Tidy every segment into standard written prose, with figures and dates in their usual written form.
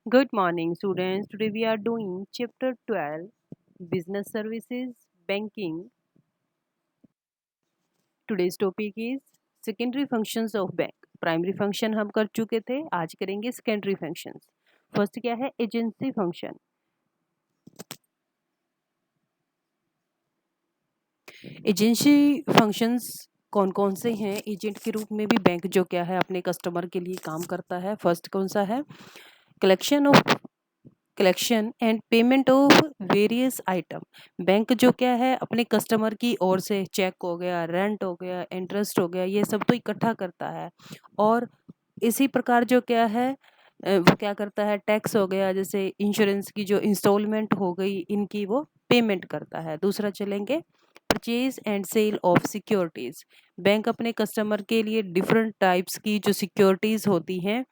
Good morning, students. Today we are doing chapter 12 Business Services Banking. Today's topic is Secondary Functions of Bank. Primary function हम कर चुके थे, आज करेंगे secondary functions. First क्या है? Agency function. एजेंसी फंक्शंस कौन कौन से हैं? एजेंट के रूप में भी बैंक जो क्या है अपने कस्टमर के लिए काम करता है। फर्स्ट कौन सा है? Collection and payment of various item. Bank जो क्या है अपने कस्टमर की ओर से चेक हो गया, रेंट हो गया, इंटरेस्ट हो गया, ये सब तो इकट्ठा करता है। और इसी प्रकार जो क्या है वो क्या करता है, टैक्स हो गया, जैसे इंश्योरेंस की जो इंस्टॉलमेंट हो गई, इनकी वो पेमेंट करता है। दूसरा चलेंगे purchase and sale of securities. Bank अपने कस्टमर के लिए डिफरेंट टाइप्स की जो सिक्योरिटीज होती हैं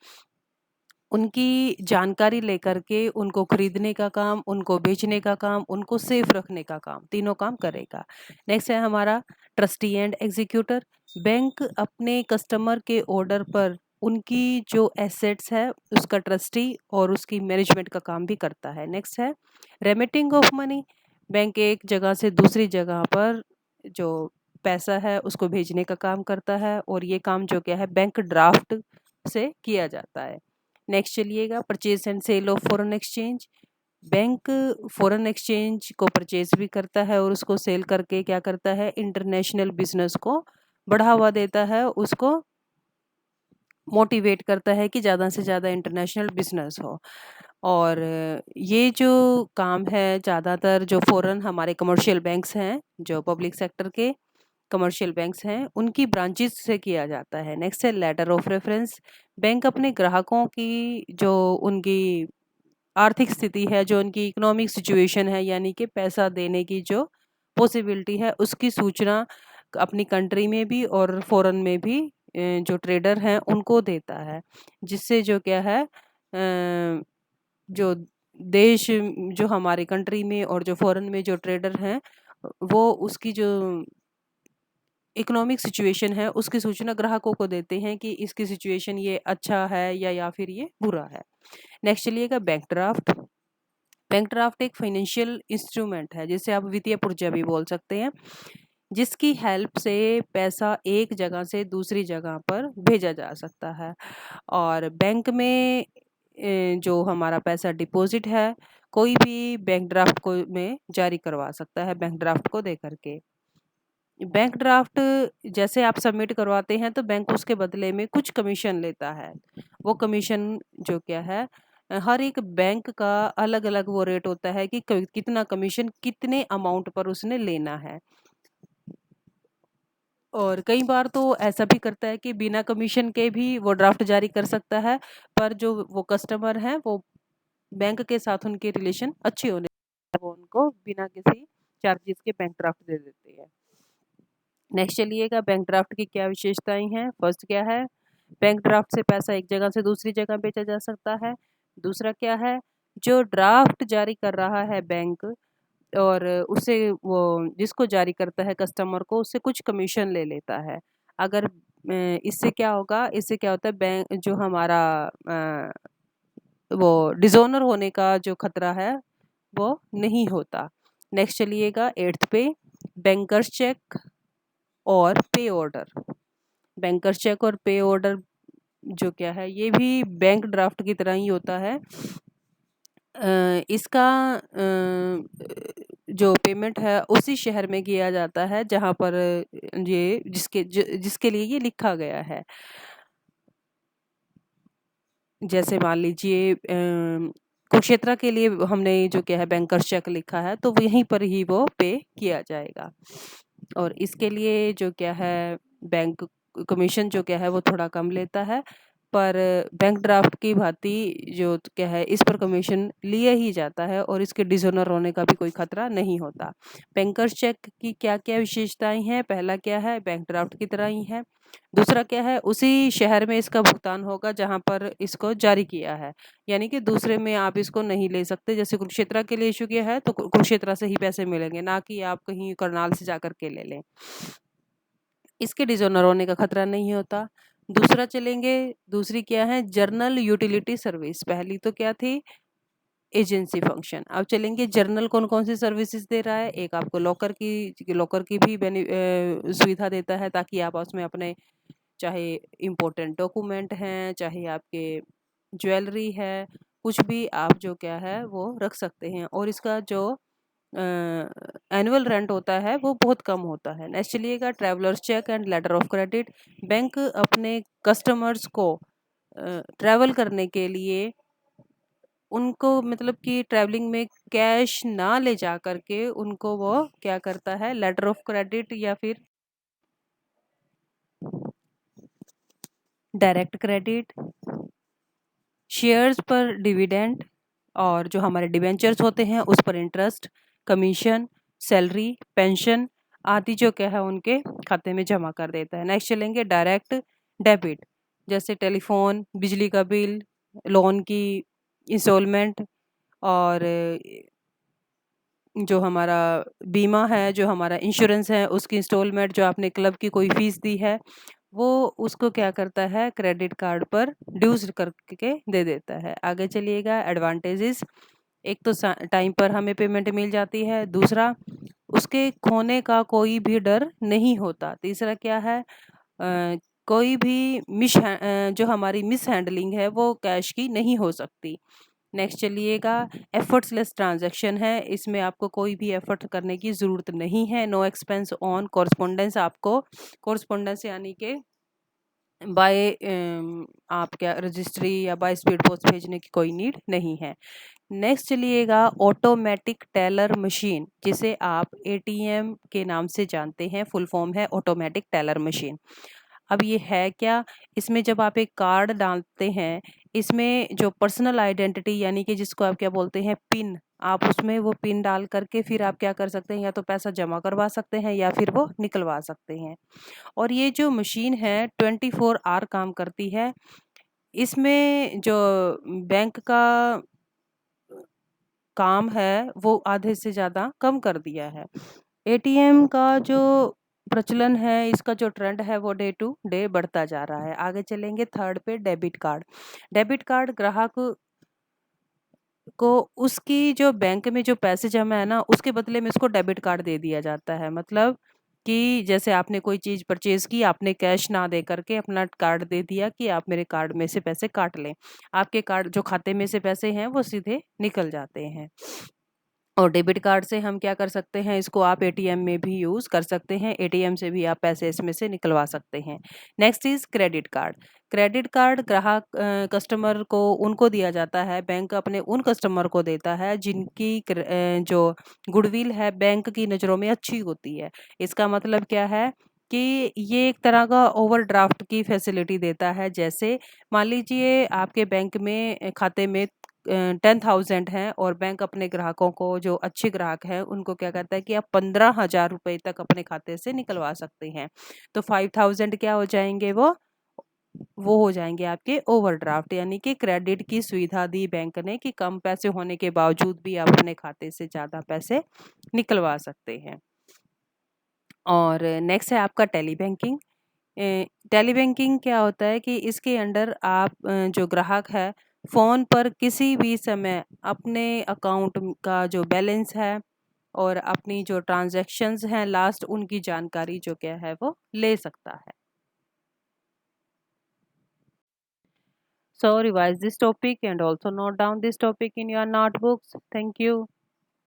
उनकी जानकारी लेकर के उनको खरीदने का काम, उनको बेचने का काम, उनको सेफ रखने का काम, तीनों काम करेगा। नेक्स्ट है हमारा ट्रस्टी एंड एग्जीक्यूटर। बैंक अपने कस्टमर के ऑर्डर पर उनकी जो एसेट्स है उसका ट्रस्टी और उसकी मैनेजमेंट का काम भी करता है। नेक्स्ट है रेमिटिंग ऑफ मनी। बैंक एक जगह से दूसरी जगह पर जो पैसा है उसको भेजने का काम करता है, और ये काम जो क्या है बैंक ड्राफ्ट से किया जाता है। नेक्स्ट चलिएगा purchase and sale of foreign exchange. Bank foreign exchange को परचेज भी करता है और उसको सेल करके क्या करता है, इंटरनेशनल बिजनेस को बढ़ावा देता है, उसको मोटिवेट करता है कि ज़्यादा से ज़्यादा इंटरनेशनल बिजनेस हो। और ये जो काम है ज़्यादातर जो फॉरेन हमारे कमर्शियल बैंक्स हैं, जो पब्लिक सेक्टर के कमर्शियल बैंक्स हैं, उनकी ब्रांचेस से किया जाता है। नेक्स्ट है लेटर ऑफ रेफरेंस। बैंक अपने ग्राहकों की जो उनकी आर्थिक स्थिति है, जो उनकी इकोनॉमिक सिचुएशन है, यानी कि पैसा देने की जो पॉसिबिलिटी है, उसकी सूचना अपनी कंट्री में भी और फॉरेन में भी जो ट्रेडर हैं उनको देता है, जिससे जो क्या है जो देश जो हमारे कंट्री में और जो फॉरेन में जो ट्रेडर हैं वो उसकी जो इकोनॉमिक सिचुएशन है उसकी सूचना ग्राहकों को देते हैं कि इसकी सिचुएशन ये अच्छा है या फिर ये बुरा है। नेक्स्ट चलिएगा बैंक ड्राफ्ट। बैंक ड्राफ्ट एक फाइनेंशियल इंस्ट्रूमेंट है, जिसे आप वित्तीय पुर्जा भी बोल सकते हैं, जिसकी हेल्प से पैसा एक जगह से दूसरी जगह पर भेजा जा सकता है। और बैंक में जो हमारा पैसा डिपॉजिट है, कोई भी बैंक ड्राफ्ट को में जारी करवा सकता है बैंक ड्राफ्ट को दे करके। बैंक ड्राफ्ट जैसे आप सबमिट करवाते हैं तो बैंक उसके बदले में कुछ कमीशन लेता है। वो कमीशन जो क्या है हर एक बैंक का अलग अलग वो रेट होता है कि कितना कमीशन कितने अमाउंट पर उसने लेना है। और कई बार तो ऐसा भी करता है कि बिना कमीशन के भी वो ड्राफ्ट जारी कर सकता है, पर जो वो कस्टमर है वो बैंक के साथ उनके रिलेशन अच्छे होने वो उनको बिना किसी चार्जेस के बैंक ड्राफ्ट दे देते हैं। नेक्स्ट चलिएगा बैंक ड्राफ्ट की क्या विशेषताएं हैं। फर्स्ट क्या है, बैंक ड्राफ्ट से पैसा एक जगह से दूसरी जगह भेजा जा सकता है। दूसरा क्या है, जो ड्राफ्ट जारी कर रहा है बैंक और उसे वो जिसको जारी करता है कस्टमर को, उससे कुछ कमीशन ले लेता है। अगर इससे क्या होगा, इससे क्या होता है बैंक जो हमारा वो डिसोनर होने का जो खतरा है वो नहीं होता। नेक्स्ट चलिएगा एट्थ पे बैंकर्स चेक और पे ऑर्डर। बैंकर्स चेक और पे ऑर्डर जो क्या है ये भी बैंक ड्राफ्ट की तरह ही होता है। इसका जो पेमेंट है उसी शहर में किया जाता है जहाँ पर ये जिसके लिए ये लिखा गया है। जैसे मान लीजिए कुरुक्षेत्र के लिए हमने जो क्या है बैंकर्स चेक लिखा है, तो यहीं पर ही वो पे किया जाएगा। और इसके लिए जो क्या है बैंक कमीशन जो क्या है वो थोड़ा कम लेता है, पर बैंक ड्राफ्ट की भांति जो क्या है इस पर कमीशन लिया ही जाता है और इसके डिसोनर होने का भी कोई खतरा नहीं होता। बैंकर्स चेक की क्या क्या विशेषताएं हैं? पहला क्या है, बैंक ड्राफ्ट की तरह ही है। दूसरा क्या है, उसी शहर में इसका भुगतान होगा जहां पर इसको जारी किया है, यानी कि दूसरे में आप इसको नहीं ले सकते। जैसे कुरुक्षेत्र के लिए इशू किया है तो कुरुक्षेत्र से ही पैसे मिलेंगे, ना कि आप कहीं करनाल से जाकर के ले लें। इसके डिसऑनर होने का खतरा नहीं होता। दूसरा चलेंगे, दूसरी क्या है, जर्नल यूटिलिटी सर्विस। पहली तो क्या थी, एजेंसी फंक्शन। अब चलेंगे जर्नल कौन कौन सी सर्विसेज दे रहा है। एक आपको लॉकर की भी सुविधा देता है, ताकि आप उसमें अपने चाहे इम्पोर्टेंट डॉक्यूमेंट हैं, चाहे आपके ज्वेलरी है, कुछ भी आप जो क्या है वो रख सकते हैं। और इसका जो एनुअल रेंट होता है वो बहुत कम होता है। नेक्स्ट चलिएगा, travellers cheque and later of credit. Bank अपने कस्टमर्स को ट्रैवल करने के लिए उनको मतलब कि ट्रैवलिंग में कैश ना ले जा करके उनको वो क्या करता है, लेटर ऑफ क्रेडिट या फिर डायरेक्ट क्रेडिट, शेयर्स पर डिविडेंड, और जो हमारे डिबेंचर्स होते हैं उस पर इंटरेस्ट, कमीशन, सैलरी, पेंशन आदि जो क्या है उनके खाते में जमा कर देता है। नेक्स्ट चलेंगे डायरेक्ट डेबिट, जैसे टेलीफोन, बिजली का बिल, लोन की इंस्टॉलमेंट, और जो हमारा बीमा है, जो हमारा इंश्योरेंस है, उसकी इंस्टॉलमेंट, जो आपने क्लब की कोई फीस दी है, वो उसको क्या करता है, क्रेडिट कार्ड पर ड्यूज करके दे देता है। आगे चलिएगा, एडवांटेजेस। एक तो टाइम पर हमें पेमेंट मिल जाती है। दूसरा, उसके खोने का कोई भी डर नहीं होता। तीसरा क्या है, कोई भी जो हमारी मिस हैंडलिंग है वो कैश की नहीं हो सकती। नेक्स्ट चलिएगा, एफर्ट्सलेस ट्रांजैक्शन है, इसमें आपको कोई भी एफर्ट करने की ज़रूरत नहीं है। नो एक्सपेंस ऑन कॉरस्पोंडेंस, आपको कॉरस्पोंडेंस यानी कि बाय आप क्या रजिस्ट्री या बाय स्पीड पोस्ट भेजने की कोई नीड नहीं है। नेक्स्ट चलिएगा, ऑटोमेटिक टेलर मशीन, जिसे आप एटीएम के नाम से जानते हैं, फुल फॉर्म है ऑटोमेटिक टेलर मशीन। अब ये है क्या, इसमें जब आप एक कार्ड डालते हैं, इसमें जो पर्सनल आइडेंटिटी यानी कि जिसको आप क्या बोलते हैं, पिन, आप उसमें वो पिन डाल करके फिर आप क्या कर सकते हैं, या तो पैसा जमा करवा सकते हैं या फिर वो निकलवा सकते हैं। और ये जो मशीन है 24 आवर काम करती है। इसमें जो बैंक का काम है वो आधे से ज़्यादा कम कर दिया है। एटीएम का जो प्रचलन है, इसका जो ट्रेंड है वो डे टू डे बढ़ता जा रहा है। आगे चलेंगे थर्ड पे, डेबिट कार्ड। डेबिट कार्ड ग्राहक को उसकी जो बैंक में जो पैसे जमा है ना, उसके बदले में उसको डेबिट कार्ड दे दिया जाता है। मतलब कि जैसे आपने कोई चीज़ परचेज की, आपने कैश ना दे करके अपना कार्ड दे दिया कि आप मेरे कार्ड में से पैसे काट लें। आपके कार्ड जो खाते में से पैसे हैं वो सीधे निकल जाते हैं। और डेबिट कार्ड से हम क्या कर सकते हैं, इसको आप एटीएम में भी यूज़ कर सकते हैं, एटीएम से भी आप पैसे इसमें से निकलवा सकते हैं। Next is credit card. Credit card ग्राहक कस्टमर को उनको दिया जाता है, बैंक अपने उन कस्टमर को देता है जिनकी जो गुडविल है बैंक की नज़रों में अच्छी होती है। इसका मतलब क्या है कि ये एक तरह का ओवरड्राफ्ट की फैसिलिटी देता है। जैसे मान लीजिए आपके बैंक में खाते में 10,000 है, और बैंक अपने ग्राहकों को, जो अच्छे ग्राहक हैं उनको क्या कहता है कि आप 15,000 रुपए तक अपने खाते से निकलवा सकते हैं। तो 5,000 क्या हो जाएंगे, वो हो जाएंगे आपके ओवरड्राफ्ट, यानी कि क्रेडिट की सुविधा दी बैंक ने कि कम पैसे होने के बावजूद भी आप अपने खाते से ज़्यादा पैसे निकलवा सकते हैं। और नेक्स्ट है आपका टेली बैंकिंग। टेली बैंकिंग क्या होता है कि इसके अंडर आप जो ग्राहक है फ़ोन पर किसी भी समय अपने अकाउंट का जो बैलेंस है और अपनी जो ट्रांजैक्शंस हैं लास्ट, उनकी जानकारी जो क्या है वो ले सकता है। So revise this topic and also note down this topic in your notebooks. Thank you.